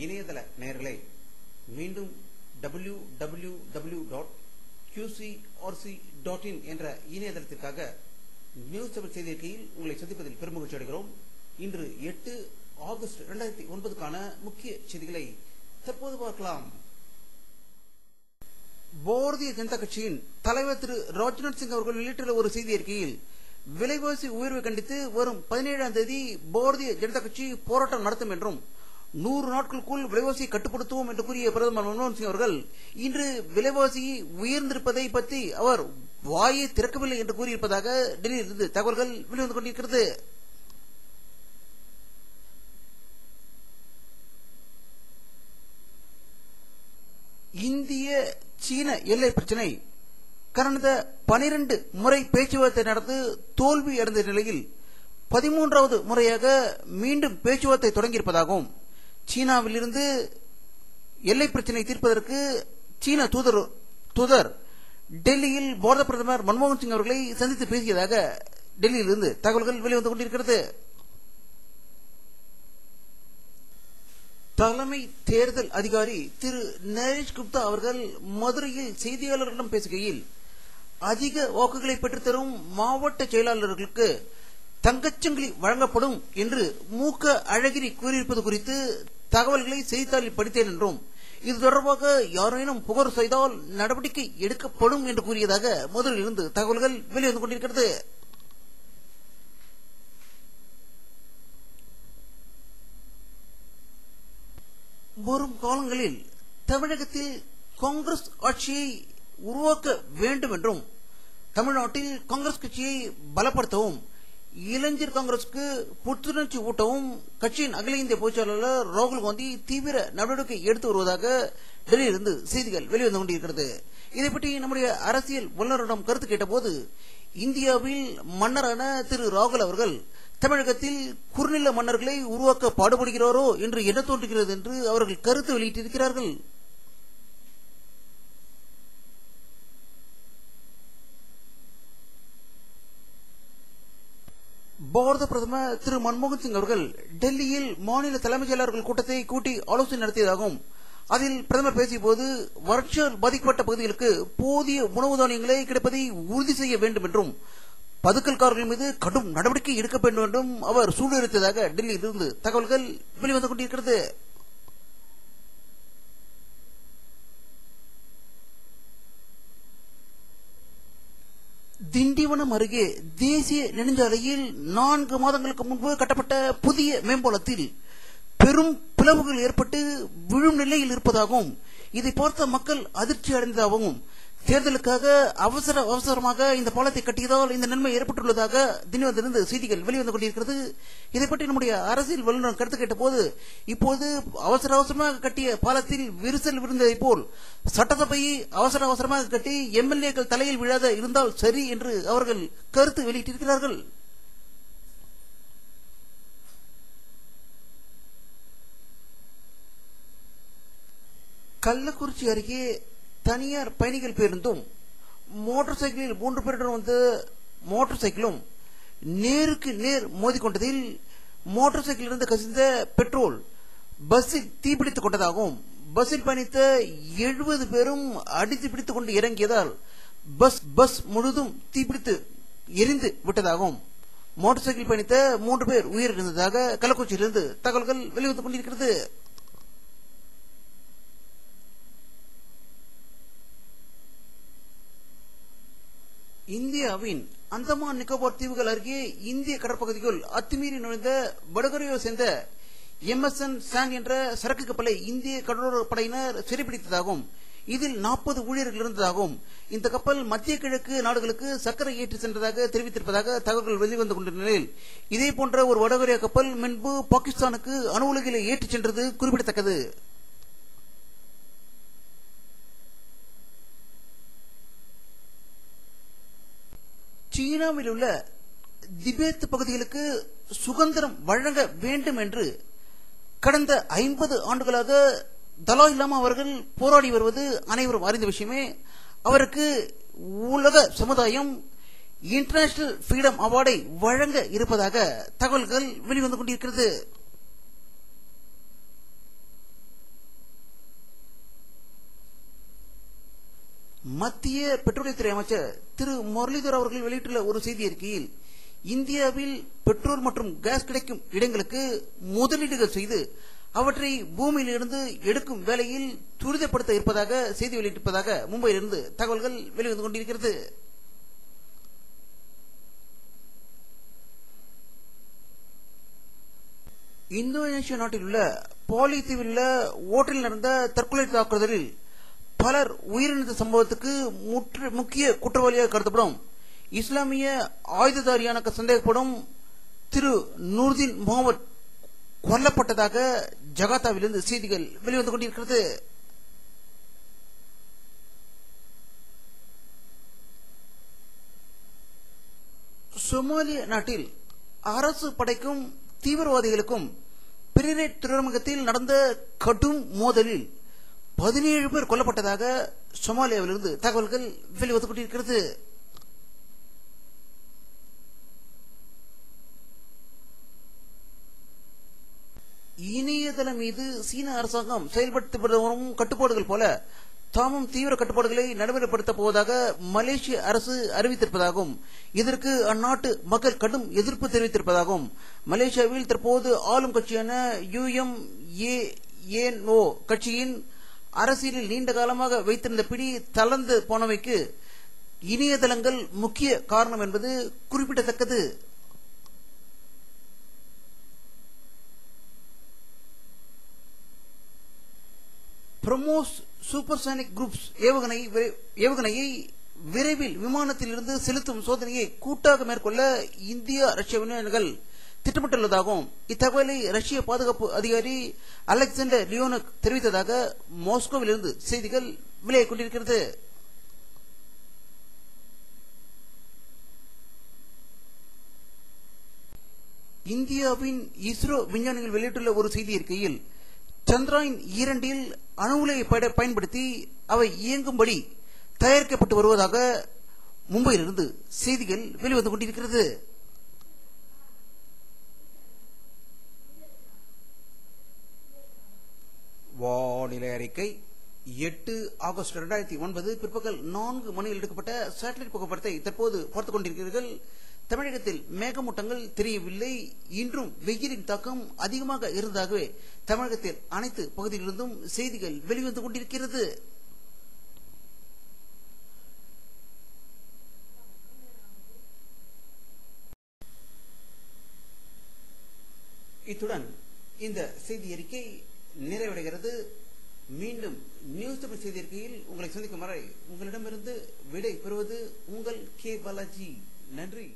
இணையதள நேயர்களை மீண்டும் www.qcrc.in என்ற இணையதளத்திற்காக நியூஸ் தமிழ் செய்தியறிக்கையில் உங்களை சந்திப்பதில் பெருமகிழ்ச்சி அடைகிறோம். இன்று 8 ஆகஸ்ட் 2009க்கான முக்கிய செய்திகளை தற்போது பார்க்கலாம். பாரதிய ஜனதா கட்சியின் தலைவர் திரு ராஜ்நாத் சிங் அவர்கள் வெளியிட்டுள்ள ஒரு செய்தி அறிக்கையில் விலைவாசி உயர்வை கண்டித்து வரும் 17ஆம் தேதி பாரதிய ஜனதா கட்சி போராட்டம் நடத்தும் என்றும் 100 நாட்களுக்குள் விலைவாசியை கட்டுப்படுத்துவோம் என்று கூறிய பிரதமர் மன்மோகன் சிங் அவர்கள் இன்று விலைவாசி உயர்ந்திருப்பதை பற்றி அவர் வாயை திறக்கவில்லை என்று கூறியிருப்பதாக டெல்லியிலிருந்து தகவல்கள் வெளிவந்து கொண்டிருக்கிறது. இந்திய சீன எல்லை பிரச்சினை கடந்த 12 முறை பேச்சுவார்த்தை நடந்து தோல்வி அடைந்த நிலையில் 13வது முறையாக மீண்டும் பேச்சுவார்த்தை தொடங்கியிருப்பதாகவும் சீனாவில் இருந்து எல்லை பிரச்சினை தீர்ப்பதற்கு சீன தூதர் டெல்லியில் பாரத பிரதமர் மன்மோகன் சிங் அவர்களை சந்தித்து பேசியதாக டெல்லியிலிருந்து தகவல்கள் வெளிவந்து கொண்டிருக்கிறது. தலைமை தேர்தல் அதிகாரி திரு நரேஷ் குப்தா அவர்கள் மதுரையில் செய்தியாளர்களிடம் பேசுகையில் அதிக வாக்குகளை பெற்றுத்தரும் மாவட்ட செயலாளர்களுக்கு தங்கச்சங்கிலி வழங்கப்படும் என்று மூக்க அழகிரி கூறியிருப்பது குறித்து தகவல்களை செய்தித்தாளில் படித்தேன் என்றும் இது தொடர்பாக யாரேனும் புகார் செய்தால் நடவடிக்கை எடுக்கப்படும் என்று கூறியதாக மதுரையிலிருந்து தகவல்கள் வெளிவந்து கொண்டிருக்கிறது. வரும் காலங்களில் தமிழகத்தில் காங்கிரஸ் ஆட்சியை உருவாக்க வேண்டும் என்றும் தமிழ்நாட்டில் காங்கிரஸ் கட்சியை பலப்படுத்தவும் இளைஞர் காங்கிரசுக்கு புத்துணர்ச்சி ஊட்டவும் கட்சியின் அகில இந்திய பொதுச்செயலாளர் ராகுல் காந்தி தீவிர நடவடிக்கை எடுத்து வருவதாக டெல்லியிலிருந்து செய்திகள் வெளிவந்து கொண்டிருக்கிறது. இதைப்பற்றி நம்முடைய அரசியல் வல்லுநரிடம் கருத்து கேட்டபோது இந்தியாவில் மன்னரான திரு ராகுல் அவர்கள் தமிழகத்தில் குறுநில மன்னர்களை உருவாக்க பாடுபடுகிறாரோ என்று எண்ண தோன்றுகிறது என்று அவர்கள் கருத்து வெளியிட்டிருக்கிறார்கள். பாரத பிரதமர் திரு மன்மோகன் சிங் அவர்கள் டெல்லியில் மாநில தலைமைச் செயலாளர்கள் கூட்டத்தை கூட்டி ஆலோசனை நடத்தியதாகவும் அதில் பிரதமர் பேசிய போது வறட்சியால் பாதிக்கப்பட்ட பகுதிகளுக்கு போதிய உணவு தானியங்களை கிடைப்பதை உறுதி செய்ய வேண்டும் என்றும் பதுக்கல்காரர்கள் மீது கடும் நடவடிக்கை எடுக்க வேண்டும் என்றும் அவர் சூழ்நிலைத்ததாக டெல்லியிலிருந்து தகவல்கள் வெளிவந்து கொண்டிருக்கிறது. திண்டிவனம் அருகே தேசிய நெடுஞ்சாலையில் 4 மாதங்களுக்கு முன்பு கட்டப்பட்ட புதிய மேம்பாலத்தில் பெரும் பிளவுகள் ஏற்பட்டு விழும் நிலையில் இருப்பதாகவும் இதை பார்த்த மக்கள் அதிர்ச்சி அடைந்ததாகவும் தேர்தலுக்காக அவசரமாக இந்த பாலத்தை கட்டியதால் இந்த நன்மை ஏற்பட்டுள்ளதாக திண்டிவனத்திலிருந்து செய்திகள் வெளிவந்து கொண்டிருக்கிறது. இதை பற்றி நம்முடைய அரசியல் வல்லுநர் கருத்து கேட்ட போது இப்போது அவசரமாக கட்டிய பாலத்தில் விரிசல் விழுந்ததை போல் சட்டசபையை அவசரமாக கட்டி எம்எல்ஏக்கள் தலையில் விழாத இருந்தால் சரி என்று அவர்கள் கருத்து வெளியிட்டிருக்கிறார்கள். கள்ளக்குறிச்சி அருகே தனியார் பயணிகள் பேருந்தும் மோட்டார் சைக்கிளில் 3 பேருடன் வந்த மோட்டார் சைக்கிளும் நேருக்கு நேர் மோதிக்கொண்டதில் மோட்டார் சைக்கிளில் இருந்து கசிந்த பெட்ரோல் பஸ்ஸில் தீப்பிடித்துக் கொண்டதாகவும் பஸ்ஸில் பயணித்த 70 பேரும் அடித்து பிடித்துக் கொண்டு இறங்கியதால் பஸ் முழுதும் தீப்பிடித்து எரிந்து விட்டதாகவும் மோட்டார் சைக்கிள் பயணித்த 3 பேர் உயிரிழந்ததாக கள்ளக்குறிச்சியிலிருந்து தகவல்கள் வெளிவந்து கொண்டிருக்கிறது. இந்தியாவின் அந்தமான் நிக்கோபார் தீவுகள் அருகே இந்திய கடற்பகுதிக்குள் அத்துமீறி நுழைந்த வடகொரியாவை சேர்ந்த MSN சான் என்ற சரக்கு கப்பலை இந்திய கடலோர படையினர் சிறைப்பிடித்ததாகவும் இதில் 40 ஊழியர்கள் இருந்ததாகவும் இந்த கப்பல் மத்திய கிழக்கு நாடுகளுக்கு சர்க்கரை ஏற்றி சென்றதாக தெரிவித்திருப்பதாக தகவல்கள் வெளிவந்து கொண்டிருந்த நிலையில் இதே போன்ற ஒரு வடகொரியா கப்பல் முன்பு பாகிஸ்தானுக்கு அணு உலைகளை ஏற்றிச் சென்றது குறிப்பிடத்தக்கது. சீனாவில் உள்ள திபெத் பகுதிகளுக்கு சுதந்திரம் வழங்க வேண்டும் என்று கடந்த 50 ஆண்டுகளாக தலாய் லாமா அவர்கள் போராடி வருவது அனைவரும் அறிந்த விஷயமே. அவருக்கு உலக சமுதாயம் இன்டர்நேஷனல் ஃப்ரீடம் அவார்டை வழங்க இருப்பதாக தகவல்கள் வெளிவந்து கொண்டிருக்கிறது. மத்திய பெட்ரோலியத்துறை அமைச்சர் திரு முரளிதர் அவர்கள் வெளியிட்டுள்ள ஒரு செய்தி அறிக்கையில், இந்தியாவில் பெட்ரோல் மற்றும் கேஸ் கிடைக்கும் இடங்களுக்கு முதலீடுகள் செய்து அவற்றை பூமியிலிருந்து எடுக்கும் வேலையில் துரிதப்படுத்த இருப்பதாக செய்தி வெளியிட்டிருப்பதாக மும்பையிலிருந்து தகவல்கள் வெளிவந்து கொண்டிருக்கிறது. இந்தோனேஷியா நாட்டில் உள்ள பாலி தீவில் உள்ள ஓட்டலில் நடந்த தற்கொலை தாக்குதலில் பலர் உயிரிழந்த சம்பவத்துக்கு முக்கிய குற்றவாளியாக கருதப்படும் இஸ்லாமிய ஆயுததாரியான சந்தேகப்படும் திரு நூர்தீன் முகமது கொல்லப்பட்டதாக ஜகார்த்தாவிலிருந்து செய்திகள் வெளிவந்து கொண்டிருக்கிறது. சோமாலிய நாட்டில் அரசு படைக்கும் தீவிரவாதிகளுக்கும் பிரேரேட் துறைமுகத்தில் நடந்த கடும் மோதலில் 17 பேர் கொல்லப்பட்டதாக சோமாலியாவிலிருந்து தகவல்கள் வெளிவந்து கொண்டிருக்கிறது. இணையதளம் மீது சீன அரசாங்கம் செயல்படுத்தி வரும் கட்டுப்பாடுகள் போல தாமும் தீவிர கட்டுப்பாடுகளை நடைமுறைப்படுத்த போவதாக மலேசிய அரசு அறிவித்திருப்பதாகவும், இதற்கு அந்நாட்டு மக்கள் கடும் எதிர்ப்பு தெரிவித்திருப்பதாகவும், மலேசியாவில் தற்போது ஆளும் கட்சியான UMANO கட்சியின் அரசியலில் நீண்ட காலமாக வைத்திருந்த பிடி தளர்ந்து போனவைக்கு இணையதளங்கள் முக்கிய காரணம் என்பது குறிப்பிடத்தக்கது. பிரமோஸ் சூப்பர்சானிக் குரூப்ஸ் ஏவுகணையை விரைவில் விமானத்தில் இருந்து செலுத்தும் சோதனையை கூட்டாக மேற்கொள்ள இந்தியா ரஷ்ய விஞ்ஞானிகள் திட்டமிட்டுள்ளதாகவும் இத்தகவலை ரஷ்ய பாதுகாப்பு அதிகாரி அலெக்சாண்டர் லியோனக் தெரிவித்ததாக மாஸ்கோவிலிருந்து செய்திகள் வெளியாகிக் கொண்டிருக்கிறது. இந்தியாவின் இஸ்ரோ விஞ்ஞானிகள் வெளியிட்டுள்ள ஒரு செய்தி அறிக்கையில், சந்திராயன் 2 அணு உலையை பயன்படுத்தி அவை இயங்கும்படி தயாரிக்கப்பட்டு வருவதாக மும்பையிலிருந்து செய்திகள் வெளிவந்து கொண்டிருக்கிறது. வானிலை அறிக்கை 8 ஆகஸ்ட் 2009 பிற்பகல் 4 மணியில் எடுக்கப்பட்ட சேட்டலைட் புகைப்படத்தை தற்போது பார்த்துக் கொண்டிருக்கிறீர்கள். தமிழகத்தில் மேகமூட்டங்கள் தெரியவில்லை. இன்றும் வெயிலின் தாக்கம் அதிகமாக இருந்ததாகவே தமிழகத்தில் அனைத்து பகுதிகளிலிருந்தும் செய்திகள் வெளிவந்து கொண்டிருக்கிறது. இத்துடன் இந்த செய்தி அறிக்கை நிறைவடைகிறது. மீண்டும் நியூஸ் தமிழ் செய்தி அறிக்கையில் உங்களை சந்திக்கும் வரை உங்களிடமிருந்து விடை பெறுவது உங்கள் கே பாலாஜி. நன்றி.